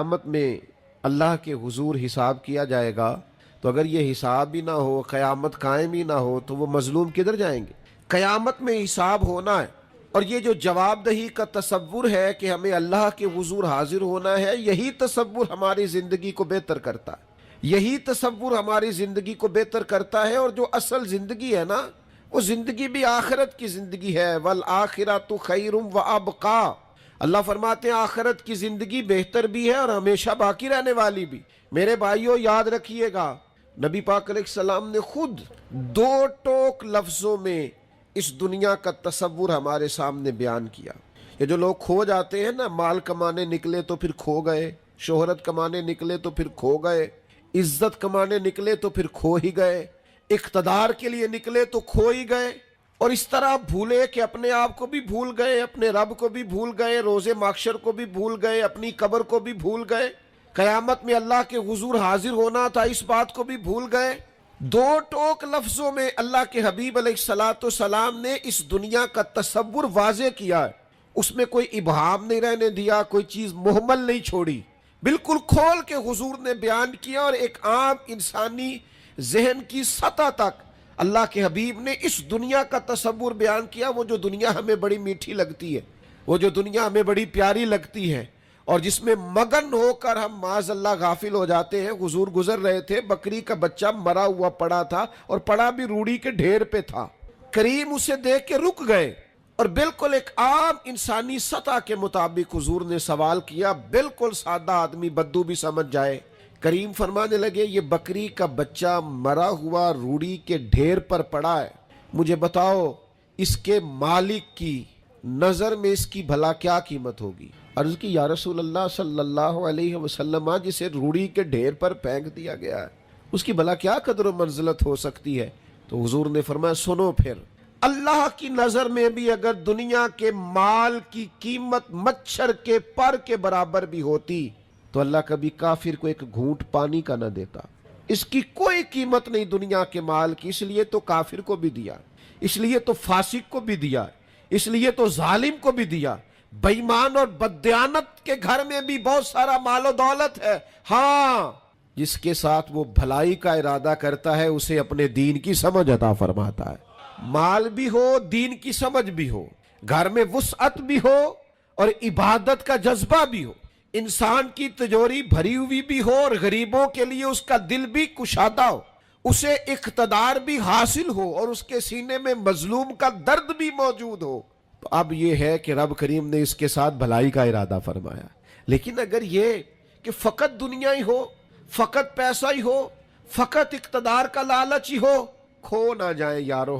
قیامت میں اللہ کے حضور حساب کیا جائے گا تو اگر یہ حساب ہی نہ ہو، قیامت قائم ہی نہ ہو تو وہ مظلوم کدھر جائیں گے؟ قیامت میں حساب ہونا ہے، اور یہ جو جواب دہی کا تصور ہے کہ ہمیں اللہ کے حضور حاضر ہونا ہے، یہی تصور ہماری زندگی کو بہتر کرتا ہے، یہی تصور ہماری زندگی کو بہتر کرتا ہے۔ اور جو اصل زندگی ہے نا، وہ زندگی بھی آخرت کی زندگی ہے، وَالْآخِرَةُ خَيْرٌ وَأَبْقَىٰ۔ اللہ فرماتے ہیں آخرت کی زندگی بہتر بھی ہے اور ہمیشہ باقی رہنے والی بھی۔ میرے بھائیوں یاد رکھیے گا، نبی پاک علیہ السلام نے خود دو ٹوک لفظوں میں اس دنیا کا تصور ہمارے سامنے بیان کیا۔ یہ جو لوگ کھو جاتے ہیں نا، مال کمانے نکلے تو پھر کھو گئے، شہرت کمانے نکلے تو پھر کھو گئے، عزت کمانے نکلے تو پھر کھو ہی گئے، اقتدار کے لیے نکلے تو کھو ہی گئے، اور اس طرح بھولے کہ اپنے آپ کو بھی بھول گئے، اپنے رب کو بھی بھول گئے، روز محشر کو بھی بھول گئے، اپنی قبر کو بھی بھول گئے، قیامت میں اللہ کے حضور حاضر ہونا تھا اس بات کو بھی بھول گئے۔ دو ٹوک لفظوں میں اللہ کے حبیب علیہ السلام نے اس دنیا کا تصور واضح کیا ہے، اس میں کوئی ابہام نہیں رہنے دیا، کوئی چیز مہمل نہیں چھوڑی، بالکل کھول کے حضور نے بیان کیا، اور ایک عام انسانی ذہن کی سطح تک اللہ کے حبیب نے اس دنیا کا تصور بیان کیا۔ وہ جو دنیا ہمیں بڑی میٹھی لگتی ہے، وہ جو دنیا ہمیں بڑی پیاری لگتی ہے، اور جس میں مگن ہو کر ہم معاذ اللہ غافل ہو جاتے ہیں۔ حضور گزر رہے تھے، بکری کا بچہ مرا ہوا پڑا تھا، اور پڑا بھی روڑی کے ڈھیر پہ تھا۔ کریم اسے دیکھ کے رک گئے، اور بالکل ایک عام انسانی سطح کے مطابق حضور نے سوال کیا، بالکل سادہ آدمی بدو بھی سمجھ جائے۔ کریم فرمانے لگے، یہ بکری کا بچہ مرا ہوا روڑی کے ڈھیر پر پڑا ہے، مجھے بتاؤ اس کے مالک کی نظر میں اس کی بھلا کیا قیمت ہوگی؟ عرض کی یا رسول اللہ صلی اللہ علیہ وسلم، جسے روڑی کے ڈھیر پر پھینک دیا گیا ہے اس کی بھلا کیا قدر و منزلت ہو سکتی ہے؟ تو حضور نے فرمایا سنو پھر، اللہ کی نظر میں بھی اگر دنیا کے مال کی قیمت مچھر کے پر کے برابر بھی ہوتی تو اللہ کبھی کافر کو ایک گھونٹ پانی کا نہ دیتا۔ اس کی کوئی قیمت نہیں دنیا کے مال کی، اس لیے تو کافر کو بھی دیا، اس لیے تو فاسق کو بھی دیا، اس لیے تو ظالم کو بھی دیا۔ بے ایمان اور بددیانت کے گھر میں بھی بہت سارا مال و دولت ہے، ہاں جس کے ساتھ وہ بھلائی کا ارادہ کرتا ہے اسے اپنے دین کی سمجھ عطا فرماتا ہے۔ مال بھی ہو، دین کی سمجھ بھی ہو، گھر میں وسعت بھی ہو اور عبادت کا جذبہ بھی ہو، انسان کی تجوری بھری ہوئی بھی ہو اور غریبوں کے لیے اس کا دل بھی کشادہ ہو، اسے اقتدار بھی حاصل ہو اور اس کے سینے میں مظلوم کا درد بھی موجود ہو، تو اب یہ ہے کہ رب کریم نے اس کے ساتھ بھلائی کا ارادہ فرمایا۔ لیکن اگر یہ کہ فقط دنیا ہی ہو، فقط پیسہ ہی ہو، فقط اقتدار کا لالچ ہی ہو، کھو نہ جائیں یارو،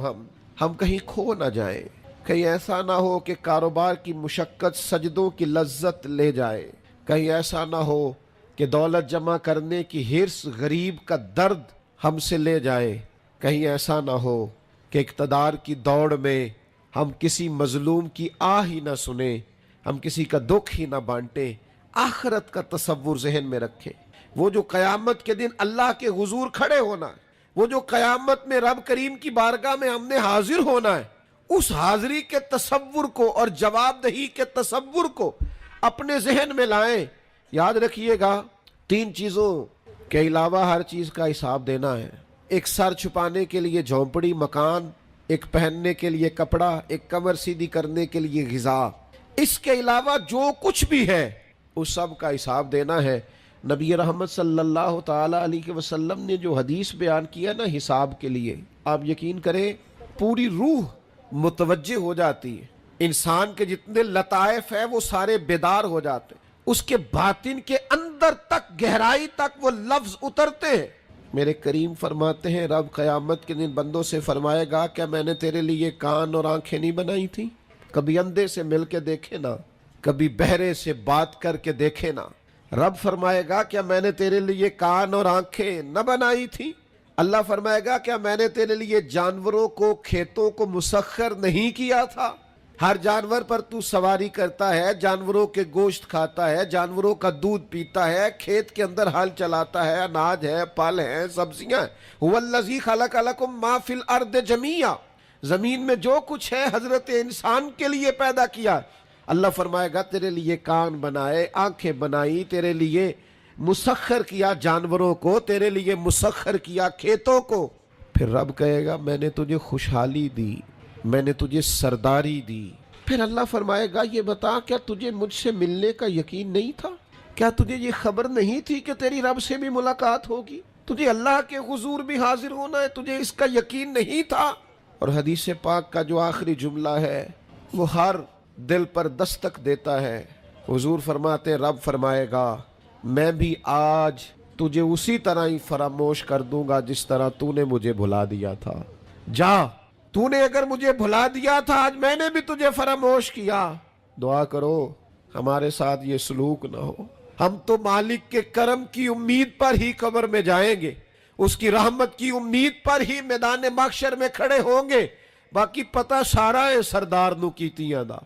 ہم کہیں کھو نہ جائیں، کہیں ایسا نہ ہو کہ کاروبار کی مشقت سجدوں کی لذت لے جائے، کہیں ایسا نہ ہو کہ دولت جمع کرنے کی حرص غریب کا درد ہم سے لے جائے، کہیں ایسا نہ ہو کہ اقتدار کی دوڑ میں ہم کسی مظلوم کی آہ ہی نہ سنیں، ہم کسی کا دکھ ہی نہ بانٹیں۔ آخرت کا تصور ذہن میں رکھیں، وہ جو قیامت کے دن اللہ کے حضور کھڑے ہونا ہے، وہ جو قیامت میں رب کریم کی بارگاہ میں ہم نے حاضر ہونا ہے، اس حاضری کے تصور کو اور جواب دہی کے تصور کو اپنے ذہن میں لائیں۔ یاد رکھیے گا، تین چیزوں کے علاوہ ہر چیز کا حساب دینا ہے۔ ایک سر چھپانے کے لیے جھونپڑی مکان، ایک پہننے کے لیے کپڑا، ایک کمر سیدھی کرنے کے لیے غذا، اس کے علاوہ جو کچھ بھی ہے اس سب کا حساب دینا ہے۔ نبی رحمت صلی اللہ تعالی علیہ وسلم نے جو حدیث بیان کیا نا حساب کے لیے، آپ یقین کریں پوری روح متوجہ ہو جاتی ہے، انسان کے جتنے لطائف ہیں وہ سارے بیدار ہو جاتے ہیں، اس کے باطن کے اندر تک گہرائی تک وہ لفظ اترتے ہیں۔ میرے کریم فرماتے ہیں رب قیامت کے دن بندوں سے فرمائے گا کیا میں نے تیرے لیے کان اور آنکھیں نہیں بنائی تھی؟ کبھی اندھے سے مل کے دیکھے نا، کبھی بہرے سے بات کر کے دیکھے نا۔ رب فرمائے گا کیا میں نے تیرے لیے کان اور آنکھیں نہ بنائی تھی؟ اللہ فرمائے گا کیا میں نے تیرے لیے جانوروں کو، کھیتوں کو مسخر نہیں کیا تھا؟ ہر جانور پر تو سواری کرتا ہے، جانوروں کے گوشت کھاتا ہے، جانوروں کا دودھ پیتا ہے، کھیت کے اندر ہل چلاتا ہے، اناج ہے، پھل ہیں، سبزیاں ہیں۔ هو الذی خلق لکم ما فی الارض جمیعا، زمین میں جو کچھ ہے حضرت انسان کے لیے پیدا کیا۔ اللہ فرمائے گا تیرے لیے کان بنائے، آنکھیں بنائی، تیرے لیے مسخر کیا جانوروں کو، تیرے لیے مسخر کیا کھیتوں کو۔ پھر رب کہے گا میں نے تجھے خوشحالی دی، میں نے تجھے سرداری دی۔ پھر اللہ فرمائے گا یہ بتا کیا تجھے مجھ سے ملنے کا یقین نہیں تھا؟ کیا تجھے یہ خبر نہیں تھی کہ تیری رب سے بھی ملاقات ہوگی؟ تجھے اللہ کے حضور بھی حاضر ہونا ہے، تجھے اس کا یقین نہیں تھا؟ اور حدیث پاک کا جو آخری جملہ ہے وہ ہر دل پر دستک دیتا ہے۔ حضور فرماتے رب فرمائے گا میں بھی آج تجھے اسی طرح ہی فراموش کر دوں گا جس طرح تو نے مجھے بھلا دیا تھا۔ جا، تو نے اگر مجھے بھلا دیا تھا آج میں نے بھی تجھے فراموش کیا۔ دعا کرو ہمارے ساتھ یہ سلوک نہ ہو۔ ہم تو مالک کے کرم کی امید پر ہی قبر میں جائیں گے، اس کی رحمت کی امید پر ہی میدان محشر میں کھڑے ہوں گے۔ باقی پتہ سارا ہے سردار نو کیتیاں دا،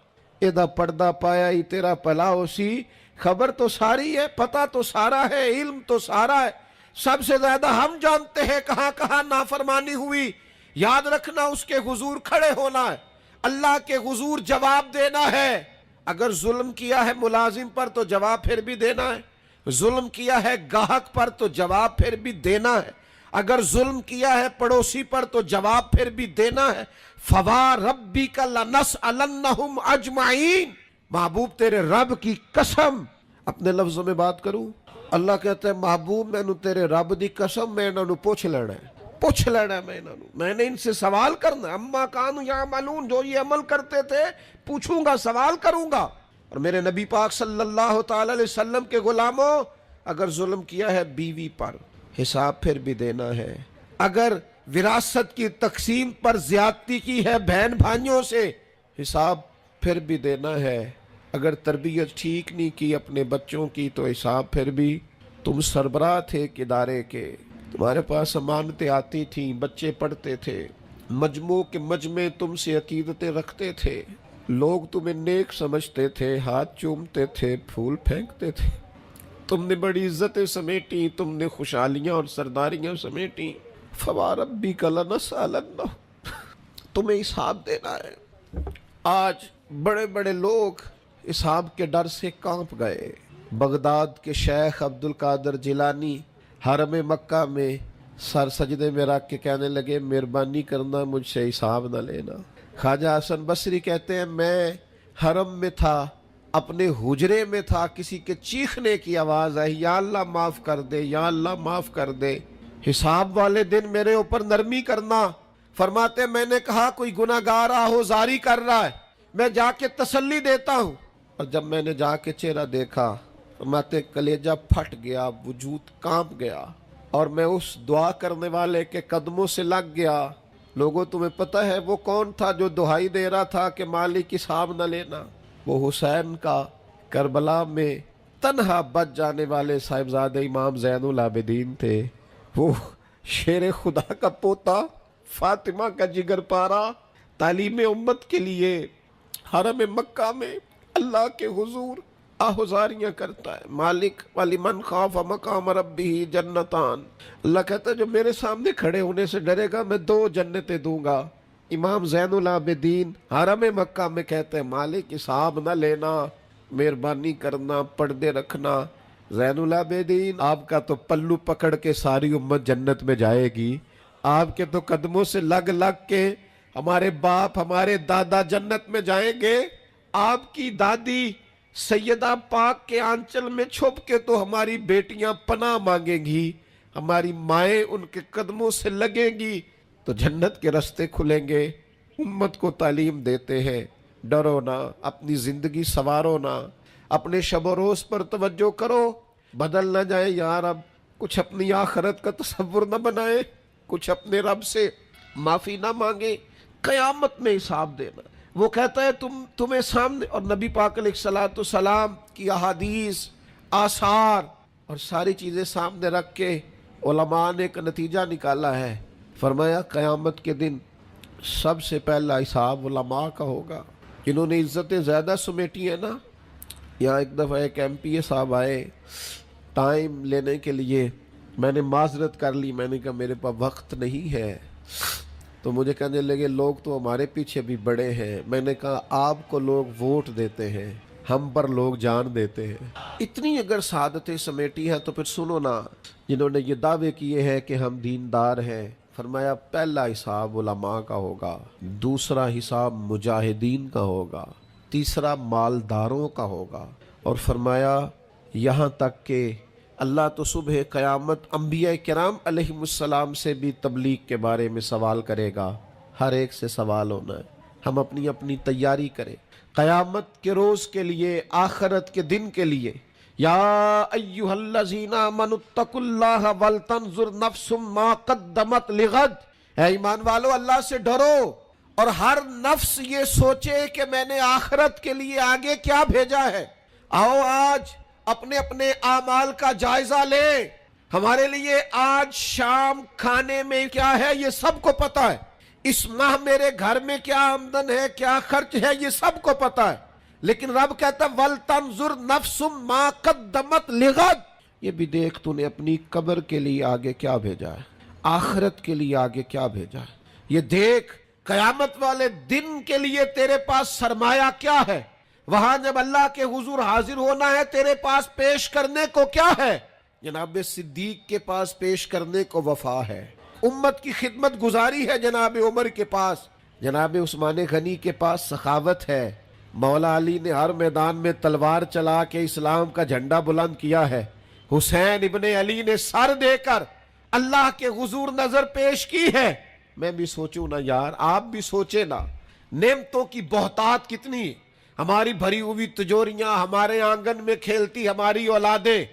ایدہ پردہ پایا ہی تیرا پلا اسی۔ خبر تو ساری ہے، پتہ تو سارا ہے، علم تو سارا ہے۔ سب سے زیادہ ہم جانتے ہیں کہاں کہاں نافرمانی ہوئی۔ یاد رکھنا اس کے حضور کھڑے ہونا ہے، اللہ کے حضور جواب دینا ہے۔ اگر ظلم کیا ہے ملازم پر تو جواب پھر بھی دینا ہے، ظلم کیا ہے گاہک پر تو جواب پھر بھی دینا ہے، اگر ظلم کیا ہے پڑوسی پر تو جواب پھر بھی دینا ہے۔ فَوَرَبِّكَ لَنَسْأَلَنَّهُمْ أَجْمَعِينَ، محبوب تیرے رب کی قسم، اپنے لفظوں میں بات کروں، اللہ کہتا ہے محبوب میں تیرے رب دی قسم میں انہوں نے پوچھ لینا ہے، پوچھ لینا ہے میں نے ان سے سوال کرنا ہے۔ اما کانوا یعملون، جو یہ عمل کرتے تھے پوچھوں گا، سوال کروں گا۔ اور میرے نبی پاک صلی اللہ تعالی علیہ وسلم کے غلاموں، اگر ظلم کیا ہے بیوی پر حساب پھر بھی دینا ہے، اگر وراثت کی تقسیم پر زیادتی کی ہے بہن بھائیوں سے حساب پھر بھی دینا ہے، اگر تربیت ٹھیک نہیں کی اپنے بچوں کی تو حساب پھر بھی۔ تم سربراہ تھے ایک ادارے کے، تمہارے پاس امانتیں آتی تھیں، بچے پڑھتے تھے، مجموع کے مجمع تم سے عقیدتیں رکھتے تھے، لوگ تمہیں نیک سمجھتے تھے، ہاتھ چومتے تھے، پھول پھینکتے تھے، تم نے بڑی عزتیں سمیٹی، تم نے خوشحالیاں اور سرداریاں سمیٹی۔ فَوَرَبِّكَ لَنَسْأَلَنَّهُمْ، تمہیں حساب دینا ہے۔ آج بڑے بڑے لوگ حساب کے ڈر سے کانپ گئے۔ بغداد کے شیخ عبد القادر جیلانی حرم مکہ میں سر سجدے میں رکھ کے کہنے لگے مہربانی کرنا مجھ سے حساب نہ لینا۔ خواجہ حسن بصری کہتے ہیں میں حرم میں تھا، اپنے حجرے میں تھا، کسی کے چیخنے کی آواز آئی یا اللہ معاف کر دے، یا اللہ معاف کر دے، حساب والے دن میرے اوپر نرمی کرنا۔ فرماتے میں نے کہا کوئی گناہگار آہوزاری کر رہا ہے، میں جا کے تسلی دیتا ہوں۔ اور جب میں نے جا کے چہرہ دیکھا فرماتے کلیجہ پھٹ گیا، وجود کانپ گیا، اور میں اس دعا کرنے والے کے قدموں سے لگ گیا۔ لوگوں تمہیں پتہ ہے وہ کون تھا جو دہائی دے رہا تھا کہ مالک حساب نہ لینا؟ وہ حسین کا کربلا میں تنہا بچ جانے والے صاحبزادہ امام زین العابدین تھے، وہ شیر خدا کا پوتا، فاطمہ کا جگر پارا، تعلیم امت کے لیے حرم مکہ میں اللہ کے حضور آہوزاریاں کرتا ہے۔ مالک وَلِمَنْ خَافَ مَقَامَ رَبِّهِ جنتان، اللہ کہتا ہے جو میرے سامنے کھڑے ہونے سے ڈرے گا میں 2 جنتیں دوں گا۔ امام زین العابدین حرم مکہ میں کہتے ہیں مالک حساب نہ لینا، مہربانی کرنا، پردے رکھنا۔ زین العابدین آپ کا تو پلو پکڑ کے ساری امت جنت میں جائے گی، آپ کے تو قدموں سے لگ لگ کے ہمارے باپ ہمارے دادا جنت میں جائیں گے، آپ کی دادی سیدہ پاک کے آنچل میں چھپ کے تو ہماری بیٹیاں پناہ مانگیں گی، ہماری مائیں ان کے قدموں سے لگیں گی تو جنت کے راستے کھلیں گے۔ امت کو تعلیم دیتے ہیں ڈرو نہ، اپنی زندگی سنوارو نہ، اپنے شب و روز پر توجہ کرو، بدل نہ جائے یار، اب کچھ اپنی آخرت کا تصور نہ بنائے، کچھ اپنے رب سے معافی نہ مانگے، قیامت میں حساب دینا۔ وہ کہتا ہے تمہیں سامنے، اور نبی پاک علیہ الصلوۃ والسلام کی احادیث، آثار اور ساری چیزیں سامنے رکھ کے علماء نے ایک نتیجہ نکالا ہے، فرمایا قیامت کے دن سب سے پہلا حساب علماء کا ہوگا، جنہوں نے عزتیں زیادہ سمیٹی ہیں نا۔ یہاں ایک دفعہ ایک MP صاحب آئے ٹائم لینے کے لیے، میں نے معذرت کر لی، میں نے کہا میرے پاس وقت نہیں ہے، تو مجھے کہنے لگے لوگ تو ہمارے پیچھے بھی بڑے ہیں. میں نے کہا آپ کو لوگ ووٹ دیتے ہیں، ہم پر لوگ جان دیتے ہیں. اتنی اگر سعادتیں سمیٹی ہیں تو پھر سنو نا، جنہوں نے یہ دعوے کیے ہیں کہ ہم دیندار ہیں، فرمایا پہلا حساب علماء کا ہوگا، دوسرا حساب مجاہدین کا ہوگا، تیسرا مالداروں کا ہوگا، اور فرمایا یہاں تک کہ اللہ تو صبح قیامت انبیاء کرام علیہم السلام سے بھی تبلیغ کے بارے میں سوال کرے گا. ہر ایک سے سوال ہونا ہے. ہم اپنی اپنی تیاری کریں قیامت کے روز کے لیے، آخرت کے دن کے لیے. یا ایھا الذین آمنوا اتقوا اللہ ولتنظر نفس ما قدمت لغد. اے ایمان والو، اللہ سے ڈرو اور ہر نفس یہ سوچے کہ میں نے آخرت کے لیے آگے کیا بھیجا ہے. آؤ آج اپنے اپنے اعمال کا جائزہ لیں. ہمارے لیے آج شام کھانے میں کیا ہے یہ سب کو پتا ہے. اس ماہ میرے گھر میں کیا آمدن ہے، کیا خرچ ہے، یہ سب کو پتا ہے. لیکن رب کہتا ہے وَلْتَنْظُرْ نَفْسٌ مَا قَدَّمَتْ لِغَدٍ. یہ بھی دیکھ تو نے اپنی قبر کے لیے آگے کیا بھیجا ہے، آخرت کے لیے آگے کیا بھیجا ہے. یہ دیکھ قیامت والے دن کے لیے تیرے پاس سرمایہ کیا ہے. وہاں جب اللہ کے حضور حاضر ہونا ہے تیرے پاس پیش کرنے کو کیا ہے. جناب صدیق کے پاس پیش کرنے کو وفا ہے، امت کی خدمت گزاری ہے جناب عمر کے پاس، جناب عثمان غنی کے پاس سخاوت ہے، مولا علی نے ہر میدان میں تلوار چلا کے اسلام کا جھنڈا بلند کیا ہے، حسین ابن علی نے سر دے کر اللہ کے حضور نظر پیش کی ہے. میں بھی سوچوں نا یار، آپ بھی سوچے نا، نعمتوں کی بہتات کتنی. ہماری بھری ہوئی تجوریاں، ہمارے آنگن میں کھیلتی ہماری اولادیں،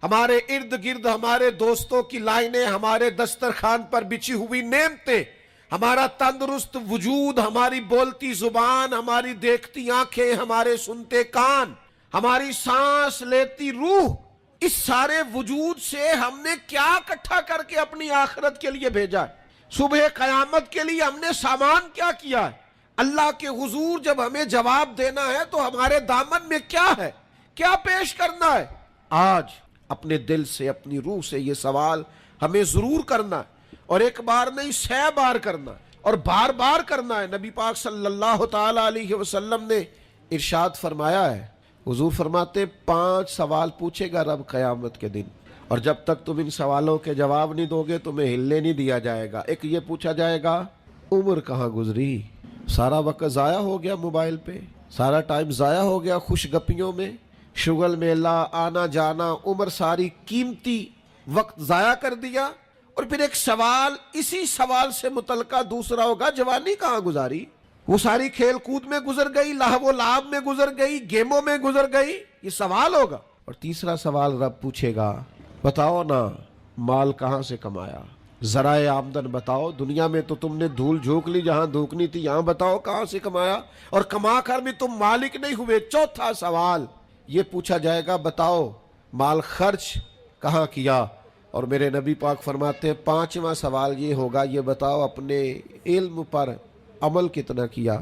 ہمارے ارد گرد ہمارے دوستوں کی لائنیں، ہمارے دسترخوان پر بچھی ہوئی نعمتیں، ہمارا تندرست وجود، ہماری بولتی زبان، ہماری دیکھتی آنکھیں، ہمارے سنتے کان، ہماری سانس لیتی روح. اس سارے وجود سے ہم نے کیا اکٹھا کر کے اپنی آخرت کے لیے بھیجا ہے. صبح قیامت کے لیے ہم نے سامان کیا کیا ہے. اللہ کے حضور جب ہمیں جواب دینا ہے تو ہمارے دامن میں کیا ہے، کیا پیش کرنا ہے. آج اپنے دل سے، اپنی روح سے یہ سوال ہمیں ضرور کرنا ہے، اور ایک بار نہیں 100 بار کرنا ہے، اور بار بار کرنا ہے. نبی پاک صلی اللہ تعالی علیہ وسلم نے ارشاد فرمایا ہے، حضور فرماتے 5 سوال پوچھے گا رب قیامت کے دن، اور جب تک تم ان سوالوں کے جواب نہیں دو گے تمہیں ہلنے نہیں دیا جائے گا. ایک یہ پوچھا جائے گا عمر کہاں گزری، سارا وقت ضائع ہو گیا موبائل پہ، سارا ٹائم ضائع ہو گیا خوش گپیوں میں، شغل میلہ، آنا جانا، عمر ساری قیمتی وقت ضائع کر دیا. اور پھر ایک سوال اسی سوال سے متعلقہ دوسرا ہوگا جوانی کہاں گزاری، وہ ساری کھیل کود میں گزر گئی، لہو و لعب میں گزر گئی، گیموں میں گزر گئی. یہ سوال ہوگا. اور تیسرا سوال رب پوچھے گا بتاؤ نا مال کہاں سے کمایا، ذرائع آمدن بتاؤ. دنیا میں تو تم نے دھول جھونک لی، جہاں دھونکنی تھی یہاں بتاؤ کہاں سے کمایا، اور کما کر بھی تم مالک نہیں ہوئے. چوتھا سوال یہ پوچھا جائے گا بتاؤ مال خرچ کہاں کیا. اور میرے نبی پاک فرماتے ہیں 5واں سوال یہ ہوگا یہ بتاؤ اپنے علم پر عمل کتنا کیا.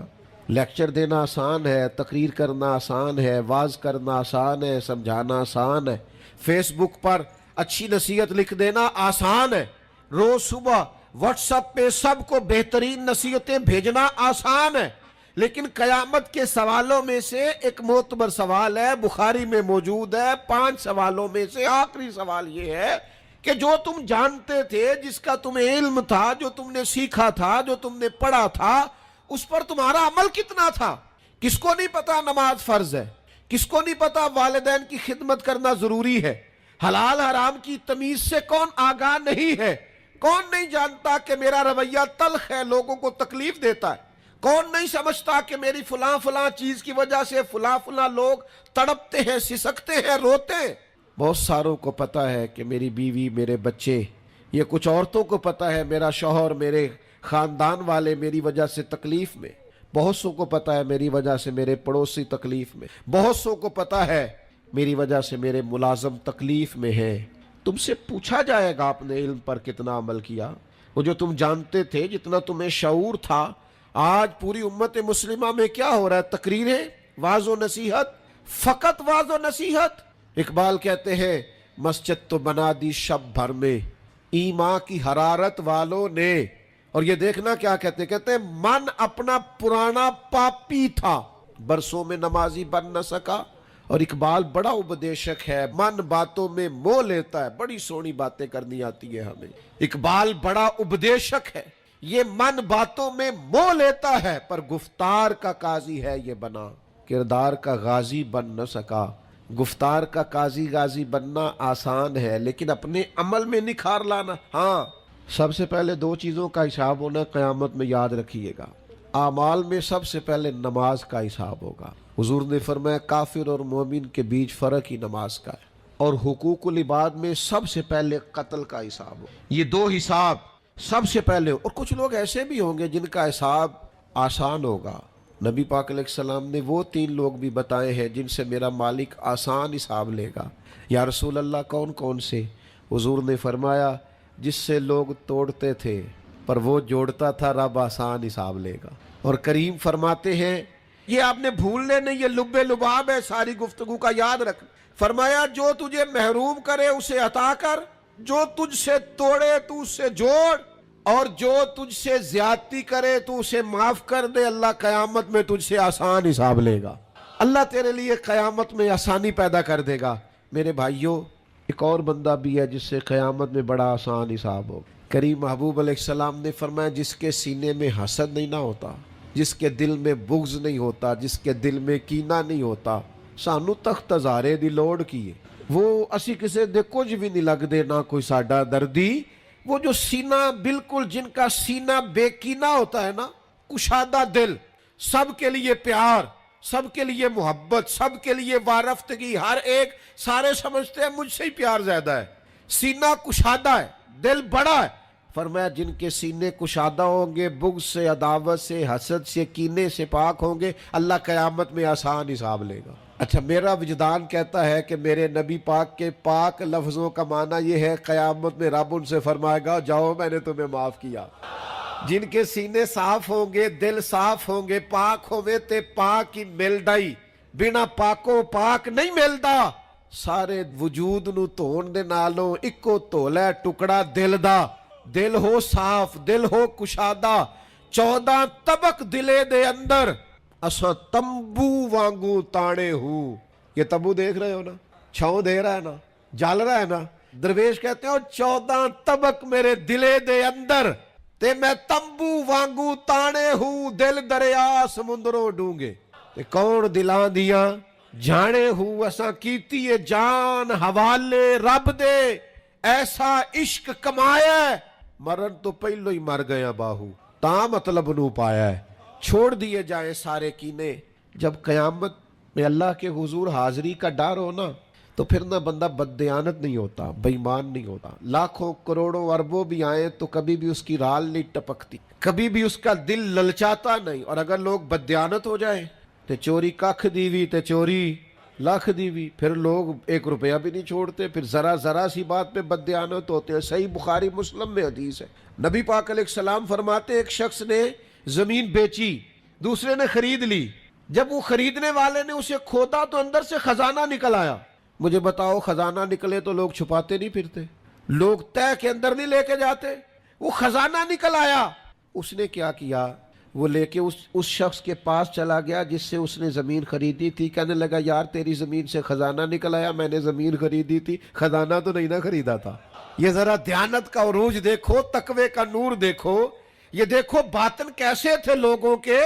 لیکچر دینا آسان ہے، تقریر کرنا آسان ہے، واعظ کرنا آسان ہے، سمجھانا آسان ہے، فیس بک پر اچھی نصیحت لکھ دینا آسان ہے، روز صبح واٹس ایپ پہ سب کو بہترین نصیحتیں بھیجنا آسان ہے. لیکن قیامت کے سوالوں میں سے ایک معتبر سوال ہے، بخاری میں موجود ہے. 5 سوالوں میں سے آخری سوال یہ ہے کہ جو تم جانتے تھے، جس کا تمہیں علم تھا، جو تم نے سیکھا تھا، جو تم نے پڑھا تھا، اس پر تمہارا عمل کتنا تھا. کس کو نہیں پتا نماز فرض ہے، کس کو نہیں پتا والدین کی خدمت کرنا ضروری ہے، حلال حرام کی تمیز سے کون آگاہ نہیں ہے، کون نہیں جانتا کہ میرا رویہ تلخ ہے، لوگوں کو تکلیف دیتا ہے، کون نہیں سمجھتا کہ میری فلاں فلاں چیز کی وجہ سے فلاں فلاں لوگ تڑپتے ہیں، سسکتے ہیں، روتے ہیں. بہت ساروں کو پتا ہے کہ میری بیوی، میرے بچے، یہ کچھ عورتوں کو پتا ہے میرا شوہر، میرے خاندان والے میری وجہ سے تکلیف میں، بہت سو کو پتا ہے میری وجہ سے میرے پڑوسی تکلیف میں، بہت سو کو پتا ہے میری وجہ سے میرے ملازم تکلیف میں ہیں. تم سے پوچھا جائے گا اپنے علم پر کتنا عمل کیا. وہ جو تم جانتے تھے، جتنا تمہیں شعور تھا. آج پوری امت مسلمہ میں کیا ہو رہا ہے؟ تقریریں، واعظ و نصیحت، فقط واعظ و نصیحت. اقبال کہتے ہیں مسجد تو بنا دی شب بھر میں، ایمان کی حرارت والوں نے اور یہ دیکھنا کیا کہتے ہیں من اپنا پرانا پاپی تھا، برسوں میں نمازی بن نہ سکا۔ اور اقبال بڑا اپدیشک ہے، من باتوں میں موہ لیتا ہے، بڑی سونی باتیں کرنی آتی ہے ہمیں۔ اقبال بڑا اپدیشک ہے، یہ من باتوں میں موہ لیتا ہے پر گفتار کا قاضی ہے یہ بنا، کردار کا غازی بن نہ سکا۔ گفتار کا قاضی غازی بننا آسان ہے لیکن اپنے عمل میں نکھار لانا، ہاں سب سے پہلے دو چیزوں کا حساب ہونا قیامت میں، یاد رکھیے گا۔ اعمال میں سب سے پہلے نماز کا حساب ہوگا۔ حضور نے فرمایا کافر اور مومن کے بیچ فرق ہی نماز کا ہے۔ اور حقوق العباد میں سب سے پہلے قتل کا حساب ہو، یہ دو حساب سب سے پہلے ہو۔ اور کچھ لوگ ایسے بھی ہوں گے جن کا حساب آسان ہوگا۔ نبی پاک علیہ السلام نے وہ 3 لوگ بھی بتائے ہیں جن سے میرا مالک آسان حساب لے گا۔ یا رسول اللہ کون کون سے؟ حضور نے فرمایا جس سے لوگ توڑتے تھے پر وہ جوڑتا تھا، رب آسان حساب لے گا۔ اور کریم فرماتے ہیں یہ آپ نے بھولنے نہیں، یہ لب لباب ہے ساری گفتگو کا، یاد رکھ۔ فرمایا جو تجھے محروم کرے اسے عطا کر، جو تجھ سے توڑے تو اس سے جوڑ، اور جو تجھ سے زیادتی کرے تو اسے معاف کر دے، اللہ قیامت میں تجھ سے آسان حساب لے گا۔ اللہ تیرے لیے قیامت میں آسانی پیدا کر دے گا۔ میرے بھائیوں ایک اور بندہ بھی ہے جس سے قیامت میں بڑا آسان حساب ہو۔ کریم محبوب علیہ السلام نے فرمایا جس کے سینے میں حسد نہیں نہ ہوتا، جس کے دل میں بغض نہیں ہوتا، جس کے دل میں کینہ نہیں ہوتا، سانو تخت ہزارے دی لوڑ کی ہے، وہ اسی کسے دے کچھ بھی نہیں لگ دے نہ کوئی ساڈا دردی۔ وہ جو سینہ بالکل جن کا سینہ بے کینہ ہوتا ہے نا، کشادہ دل، سب کے لیے پیار، سب کے لیے محبت، سب کے لیے وارفتگی، ہر ایک سارے سمجھتے ہیں مجھ سے ہی پیار زیادہ ہے، سینہ کشادہ ہے، دل بڑا ہے۔ فرمایا جن کے سینے کشادہ ہوں گے، بغض سے، عداوت سے، حسد سے، کینے سے پاک ہوں گے، اللہ قیامت میں آسان حساب لے گا۔ اچھا میرا وجدان کہتا ہے کہ میرے نبی پاک کے پاک لفظوں کا معنی یہ ہے قیامت میں رب ان سے فرمائے گا جاؤ میں نے تمہیں معاف کیا۔ جن کے سینے صاف ہوں گے، دل صاف ہوں گے، پاک ہوئے تے پاک ہی مل ڈائی، بنا پاکوں پاک نہیں ملدا۔ سارے وجود نو دھون دے نالوں اکو دھولا ٹکڑا دل دا، دل ہو صاف، دل ہو کشادہ، 14 طبق دلے دے اندر اساں تمبو وانگو تانے ہوں۔ یہ تمبو دیکھ رہے ہو نا، چھاؤں دے رہا ہے نا، جل رہا ہے نا، درویش کہتے ہیں 14 طبق میرے دلے دے اندر تے میں تمبو وانگو تانے ہوں، دل دریا سمندروں ڈونگے۔ تے کون دلاں دیاں جانے ہوں اساں کیتی ہے جان حوالے رب دے، ایسا عشق کمایا ہے مرن تو پہلو ہی مر گیا باہو، تاں مطلب نو پایا ہے، چھوڑ دیے جائیں سارے کینے۔ جب قیامت میں اللہ کے حضور حاضری کا ڈر ہو نا تو پھر نہ بندہ بددیانت نہیں ہوتا، بے ایمان نہیں ہوتا۔ لاکھوں کروڑوں اربوں بھی آئیں تو کبھی بھی اس کی رال نہیں ٹپکتی، کبھی بھی اس کا دل للچاتا نہیں۔ اور اگر لوگ بددیانت ہو جائیں تے چوری ککھ دیوی تے چوری لاکھ دیوی، پھر لوگ 1 روپیہ بھی نہیں چھوڑتے، پھر ذرا ذرا سی بات پہ بددیانت ہوتے ہیں۔ صحیح بخاری مسلم میں حدیث ہے، نبی پاک علیہ السلام فرماتے ایک شخص نے زمین بیچی، دوسرے نے خرید لی، جب وہ خریدنے والے نے اسے کھودا تو اندر سے خزانہ نکل آیا۔ مجھے بتاؤ خزانہ نکلے تو لوگ چھپاتے نہیں پھرتے، لوگ تہ کے اندر نہیں لے کے جاتے، وہ خزانہ نکل آیا۔ اس نے کیا کیا، وہ لے کے اس شخص کے پاس چلا گیا جس سے اس نے زمین خریدی تھی، کہنے لگا یار تیری زمین سے خزانہ نکل آیا، میں نے زمین خریدی تھی، خزانہ تو نہیں نہ خریدا تھا۔ یہ ذرا دیانت کا عروج دیکھو، تقوی کا نور دیکھو، یہ دیکھو باطن کیسے تھے لوگوں کے،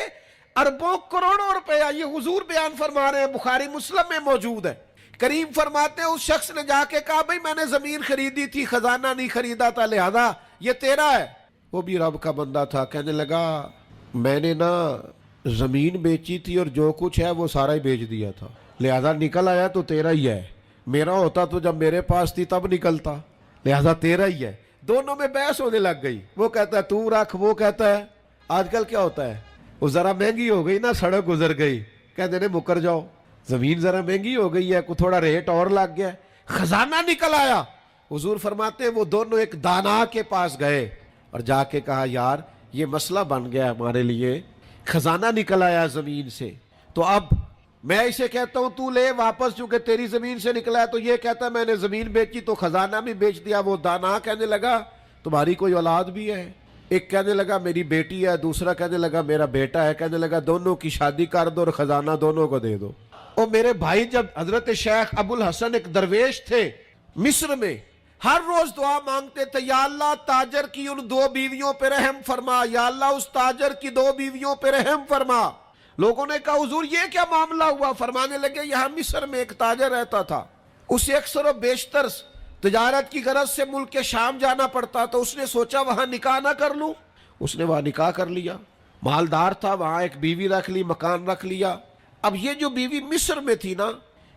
اربوں کروڑوں روپیہ یہ حضور بیان فرما رہے ہیں، بخاری مسلم میں موجود ہے۔ کریم فرماتے ہیں اس شخص نے جا کے کہا بھئی میں نے زمین خریدی تھی، خزانہ نہیں خریدا تھا، لہذا یہ تیرا ہے۔ وہ بھی رب کا بندہ تھا، کہنے لگا میں نے نا زمین بیچی تھی اور جو کچھ ہے وہ سارا ہی بیچ دیا تھا، لہذا نکل آیا تو تیرا ہی ہے، میرا ہوتا تو جب میرے پاس تھی تب نکلتا، لہذا تیرا ہی ہے۔ دونوں میں بحث ہونے لگ گئی، وہ کہتا ہے تو رکھ، وہ کہتا ہے آج کل کیا ہوتا ہے، وہ ذرا مہنگی ہو گئی نا، سڑک گزر گئی، کہتے ہیں مکر جاؤ، زمین ذرا مہنگی ہو گئی ہے، کوئی تھوڑا ریٹ اور لگ گیا، خزانہ نکل آیا۔ حضور فرماتے ہیں وہ دونوں ایک دانا کے پاس گئے اور جا کے کہا یار یہ مسئلہ بن گیا ہمارے لیے، خزانہ نکل آیا زمین سے، تو اب میں اسے کہتا ہوں تو لے واپس چونکہ تیری زمین سے نکلا ہے، تو یہ کہتا ہے میں نے زمین بیچی تو خزانہ بھی بیچ دیا۔ وہ دانا کہنے لگا تمہاری کوئی اولاد بھی ہے؟ ایک کہنے لگا میری بیٹی ہے، دوسرا کہنے لگا میرا بیٹا ہے، کہنے لگا دونوں کی شادی کر دو اور خزانہ دونوں کو دے دو۔ اور میرے بھائی، جب حضرت شیخ ابو الحسن ایک درویش تھے مصر میں، ہر روز دعا مانگتے تھے، یا اللہ تاجر کی ان 2 بیویوں پہ رحم فرما، یا اللہ اس تاجر کی 2 بیویوں پہ رحم فرما۔ لوگوں نے کہا حضور یہ کیا معاملہ ہوا؟ فرمانے لگے یہاں مصر میں ایک تاجر رہتا تھا، اسے اکثر و بیشتر تجارت کی غرض سے ملک شام جانا پڑتا، تو اس نے سوچا وہاں نکاح نہ کر لوں، اس نے وہاں نکاح کر لیا، مالدار تھا، وہاں ایک بیوی رکھ لی، مکان رکھ لیا۔ اب یہ جو بیوی مصر میں تھی نا،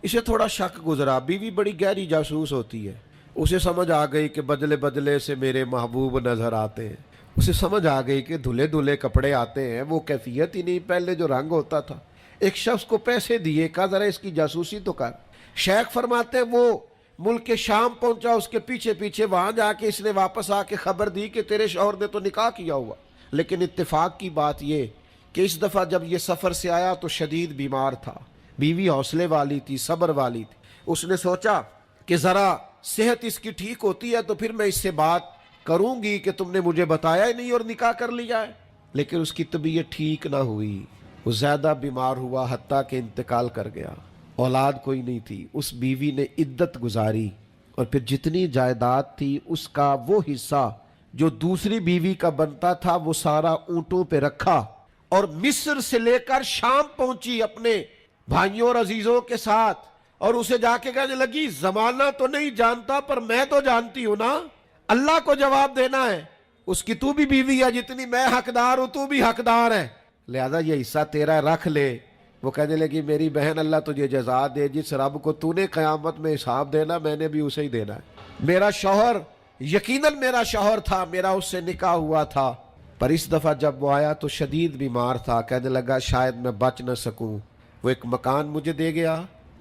اسے تھوڑا شک گزرا، بیوی بڑی گہری جاسوس ہوتی ہے، اسے سمجھ آ گئی کہ بدلے بدلے سے میرے محبوب نظر آتے ہیں، اسے سمجھ آ گئی کہ دھلے دھلے کپڑے آتے ہیں، وہ کیفیت ہی نہیں پہلے جو رنگ ہوتا تھا۔ ایک شخص کو پیسے دیے، کہا ذرا اس کی جاسوسی تو کر۔ شیخ فرماتے ہیں وہ ملک شام پہنچا، اس کے پیچھے پیچھے وہاں جا کے اس نے واپس آ کے خبر دی کہ تیرے شوہر نے تو نکاح کیا ہوا، لیکن اتفاق کی بات یہ کہ اس دفعہ جب یہ سفر سے آیا تو شدید بیمار تھا، بیوی حوصلے والی تھی، صبر والی تھی۔ اس نے سوچا کہ ذرا صحت اس کی ٹھیک ہوتی ہے تو پھر میں اس سے بات کروں گی کہ تم نے مجھے بتایا ہی نہیں اور نکاح کر لیا ہے، لیکن اس کی طبیعت ٹھیک نہ ہوئی، وہ زیادہ بیمار ہوا، حتیٰ کہ انتقال کر گیا۔ اولاد کوئی نہیں تھی، اس بیوی نے عدت گزاری اور پھر جتنی جائیداد تھی اس کا وہ حصہ جو دوسری بیوی کا بنتا تھا وہ سارا اونٹوں پہ رکھا اور مصر سے لے کر شام پہنچی اپنے بھائیوں اور عزیزوں کے ساتھ، اور اسے جا کے کہنے لگی زمانہ تو نہیں جانتا پر میں تو جانتی ہوں نا، اللہ کو جواب دینا ہے، اس کی تو بھی بیوی ہے، جتنی میں حقدار ہوں تو بھی حقدار ہے، لہذا یہ حصہ تیرا رکھ لے۔ وہ کہنے لگی میری بہن اللہ تجھے جزا دے، جس رب کو تو نے قیامت میں حساب دینا میں نے بھی اسے ہی دینا ہے۔ میرا شوہر یقیناً میرا شوہر تھا، میرا اس سے نکاح ہوا تھا، پر اس دفعہ جب وہ آیا تو شدید بیمار تھا، کہنے لگا شاید میں بچ نہ سکوں۔ وہ ایک مکان مجھے دے گیا،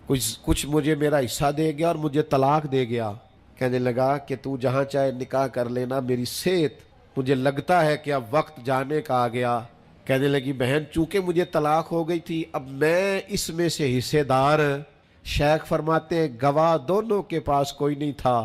کچھ مجھے میرا حصہ دے گیا اور مجھے طلاق دے گیا، کہنے لگا کہ تو جہاں چاہے نکاح کر لینا، میری صحت مجھے لگتا ہے کہ اب وقت جانے کا آ گیا۔ کہنے لگی بہن چونکہ مجھے طلاق ہو گئی تھی اب میں اس میں سے حصے دار۔ شیخ فرماتے ہیں گواہ دونوں کے پاس کوئی نہیں تھا،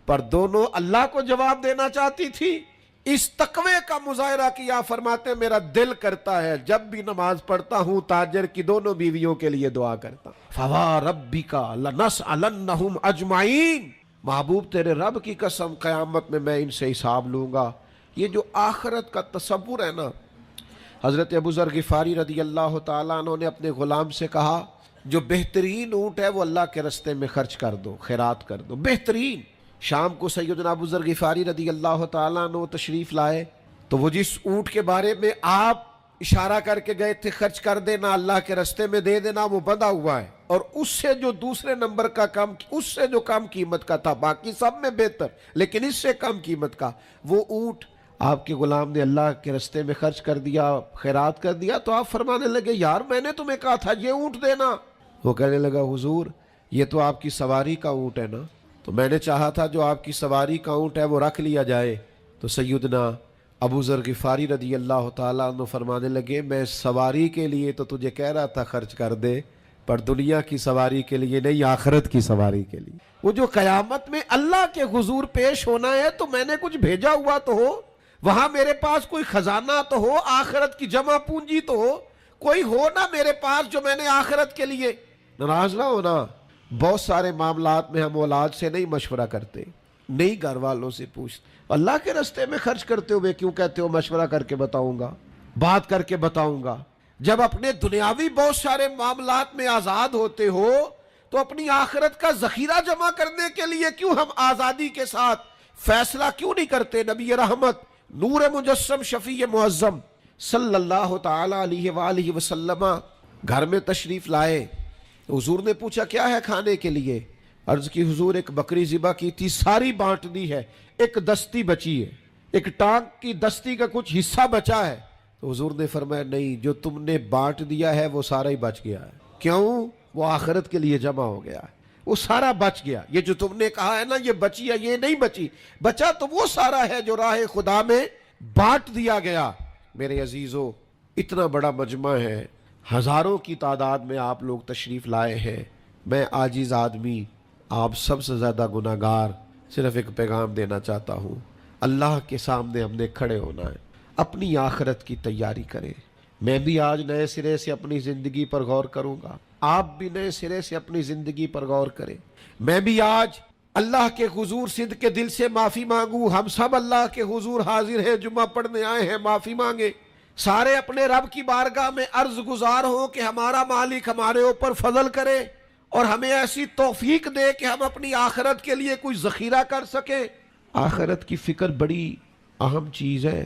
پر دونوں اللہ کو جواب دینا چاہتی تھی، اس تقوی کا مظاہرہ کیا۔ فرماتے ہیں میرا دل کرتا ہے جب بھی نماز پڑھتا ہوں تاجر کی دونوں بیویوں کے لیے دعا کرتا ہوں، فَوَرَبِّكَ لَنَسْأَلَنَّهُمْ أَجْمَعِينَ، محبوب تیرے رب کی قسم قیامت میں ان سے حساب لوں گا۔ یہ جو آخرت کا تصور ہے نا، حضرت ابو ذر غفاری رضی اللہ تعالیٰ عنہ نے اپنے غلام سے کہا جو بہترین اونٹ ہے وہ اللہ کے رستے میں خرچ کر دو، خیرات کر دو، بہترین۔ شام کو سیدنا ابو ذر غفاری رضی اللہ تعالیٰ عنہ تشریف لائے تو وہ جس اونٹ کے بارے میں آپ اشارہ کر کے گئے تھے خرچ کر دینا، اللہ کے رستے میں دے دینا، وہ بندھا ہوا ہے، اور اس سے جو دوسرے نمبر کا کم، اس سے جو کم قیمت کا تھا، باقی سب میں بہتر لیکن اس سے کم قیمت کا، وہ اونٹ آپ کے غلام نے اللہ کے رستے میں خرچ کر دیا، خیرات کر دیا۔ تو آپ فرمانے لگے یار میں نے تمہیں کہا تھا یہ اونٹ دینا۔ وہ کہنے لگا حضور یہ تو آپ کی سواری کا اونٹ ہے نا، تو میں نے چاہا تھا جو آپ کی سواری کا اونٹ ہے وہ رکھ لیا جائے۔ تو سیدنا ابو ذر غفاری رضی اللہ تعالیٰ عنہ فرمانے لگے میں سواری کے لیے تو تجھے کہہ رہا تھا خرچ کر دے، پر دنیا کی سواری کے لیے نہیں، آخرت کی سواری کے لیے۔ وہ جو قیامت میں اللہ کے حضور پیش ہونا ہے تو میں نے کچھ بھیجا ہوا تو ہو، وہاں میرے پاس کوئی خزانہ تو ہو، آخرت کی جمع پونجی تو ہو، کوئی ہو نا میرے پاس جو میں نے آخرت کے لیے۔ ناراض نہ ہونا، بہت سارے معاملات میں ہم اولاد سے نہیں مشورہ کرتے، نہیں گھر والوں سے پوچھتے، اللہ کے راستے میں خرچ کرتے ہوئے کیوں کہتے ہو مشورہ کر کے بتاؤں گا، بات کر کے بتاؤں گا؟ جب اپنے دنیاوی بہت سارے معاملات میں آزاد ہوتے ہو تو اپنی آخرت کا ذخیرہ جمع کرنے کے لیے کیوں ہم آزادی کے ساتھ فیصلہ کیوں نہیں کرتے؟ نبی رحمت نور مجسم شفیع معظم صلی اللہ تعالی علیہ وآلہ وسلم گھر میں تشریف لائے، حضور نے پوچھا کیا ہے کھانے کے لیے؟ عرض کی حضور ایک بکری ذبح کی تھی، ساری بانٹ دی ہے، ایک دستی بچی ہے، ایک ٹانگ کی دستی کا کچھ حصہ بچا ہے۔ تو حضور نے فرمایا نہیں، جو تم نے بانٹ دیا ہے وہ سارا ہی بچ گیا ہے۔ کیوں؟ وہ آخرت کے لیے جمع ہو گیا ہے، وہ سارا بچ گیا۔ یہ جو تم نے کہا ہے نا یہ بچی ہے، یہ نہیں بچی، بچا تو وہ سارا ہے جو راہ خدا میں بانٹ دیا گیا۔ میرے عزیزو، اتنا بڑا مجمع ہے، ہزاروں کی تعداد میں آپ لوگ تشریف لائے ہیں، میں عاجز آدمی، آپ سب سے زیادہ گناہگار، صرف ایک پیغام دینا چاہتا ہوں، اللہ کے سامنے ہم نے کھڑے ہونا ہے، اپنی آخرت کی تیاری کریں۔ میں بھی آج نئے سرے سے اپنی زندگی پر غور کروں گا، آپ بھی نئے سرے سے اپنی زندگی پر غور کریں۔ میں بھی آج اللہ کے حضور صدق کے دل سے معافی مانگوں۔ ہم سب اللہ کے حضور حاضر ہیں، جمعہ پڑھنے آئے ہیں، معافی مانگے۔ سارے اپنے رب کی بارگاہ میں عرض گزار ہوں کہ ہمارا مالک ہمارے اوپر فضل کرے اور ہمیں ایسی توفیق دے کہ ہم اپنی آخرت کے لیے کوئی ذخیرہ کر سکیں۔ آخرت کی فکر بڑی اہم چیز ہے۔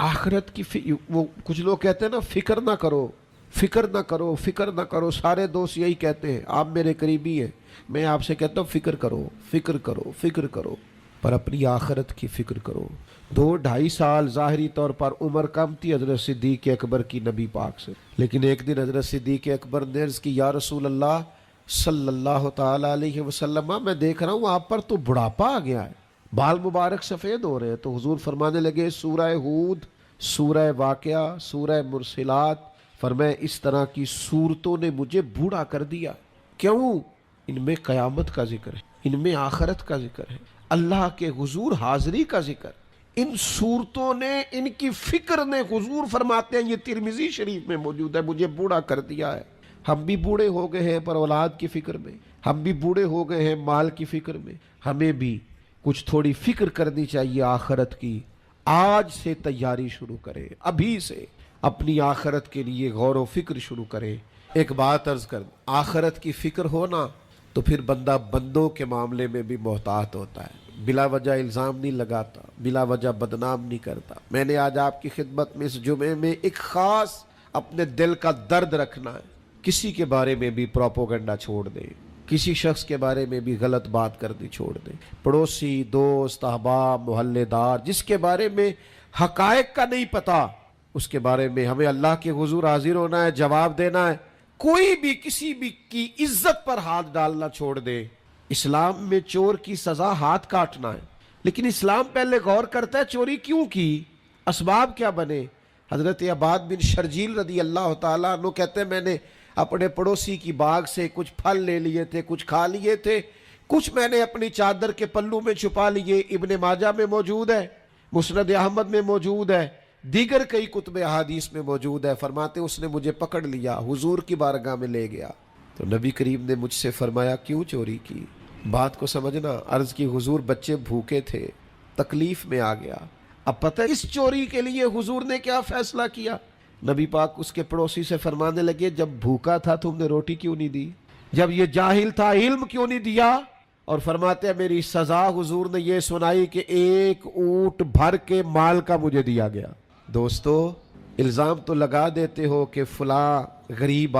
آخرت کی وہ کچھ لوگ کہتے ہیں نا، فکر نہ کرو، فکر نہ کرو، فکر نہ کرو۔ سارے دوست یہی کہتے ہیں، آپ میرے قریبی ہیں، میں آپ سے کہتا ہوں فکر کرو، فکر کرو، فکر کرو، پر اپنی آخرت کی فکر کرو۔ 2-2.5 سال ظاہری طور پر عمر کم تھی حضرت صدیق اکبر کی نبی پاک سے، لیکن ایک دن حضرت صدیق اکبر نے عرض کی، یا رسول اللہ صلی اللہ تعالی علیہ وسلم، میں دیکھ رہا ہوں آپ پر تو بڑھاپا آ گیا ہے، بال مبارک سفید ہو رہے ہیں۔ تو حضور فرمانے لگے، سورہ ہود، سورہ واقعہ، سورہ مرسلات، فرمائے اس طرح کی صورتوں نے مجھے بوڑھا کر دیا۔ کیوں؟ ان میں قیامت کا ذکر ہے، ان میں آخرت کا ذکر ہے، اللہ کے حضور حاضری کا ذکر۔ ان صورتوں نے، ان کی فکر نے، حضور فرماتے ہیں، یہ ترمذی شریف میں موجود ہے، مجھے بوڑھا کر دیا ہے۔ ہم بھی بوڑھے ہو گئے ہیں پر اولاد کی فکر میں، ہم بھی بوڑھے ہو گئے ہیں مال کی فکر میں۔ ہمیں بھی کچھ تھوڑی فکر کرنی چاہیے آخرت کی۔ آج سے تیاری شروع کریں، ابھی سے اپنی آخرت کے لیے غور و فکر شروع کریں۔ ایک بات عرض کر، آخرت کی فکر ہونا تو پھر بندہ بندوں کے معاملے میں بھی محتاط ہوتا ہے، بلا وجہ الزام نہیں لگاتا، بلا وجہ بدنام نہیں کرتا۔ میں نے آج آپ کی خدمت میں اس جمعے میں ایک خاص اپنے دل کا درد رکھنا ہے، کسی کے بارے میں بھی پروپیگنڈا چھوڑ دیں، کسی شخص کے بارے میں بھی غلط بات کرنی چھوڑ دیں۔ پڑوسی، دوست، احباب، محلے دار، جس کے بارے میں حقائق کا نہیں پتا، اس کے بارے میں ہمیں اللہ کے حضور حاضر ہونا ہے، جواب دینا ہے۔ کوئی بھی کسی بھی کی عزت پر ہاتھ ڈالنا چھوڑ دے۔ اسلام میں چور کی سزا ہاتھ کاٹنا ہے، لیکن اسلام پہلے غور کرتا ہے چوری کیوں کی، اسباب کیا بنے۔ حضرت عباد بن شرجیل رضی اللہ تعالیٰ عنہ کہتے ہیں، میں نے اپنے پڑوسی کی باغ سے کچھ پھل لے لیے تھے، کچھ کھا لیے تھے، کچھ میں نے اپنی چادر کے پلو میں چھپا لیے۔ ابن ماجہ میں موجود ہے، مسند احمد میں موجود ہے، دیگر کئی کتب احادیث میں موجود ہے۔ فرماتے اس نے مجھے پکڑ لیا، حضور کی بارگاہ میں لے گیا، تو نبی کریم نے مجھ سے فرمایا کیوں چوری کی؟ بات کو سمجھنا۔ عرض کی حضور بچے بھوکے تھے، تکلیف میں آ گیا۔ اب پتہ اس چوری کے لیے حضور نے کیا فیصلہ کیا؟ نبی پاک اس کے پڑوسی سے فرمانے لگے، جب بھوکا تھا تم نے روٹی کیوں نہیں دی؟ جب یہ جاہل تھا علم کیوں نہیں دیا؟ اور فرماتے ہیں میری سزا حضور نے یہ سنائی کہ 1 اونٹ بھر کے مال کا مجھے دیا گیا۔ دوستو، الزام تو لگا دیتے ہو کہ فلاں غریب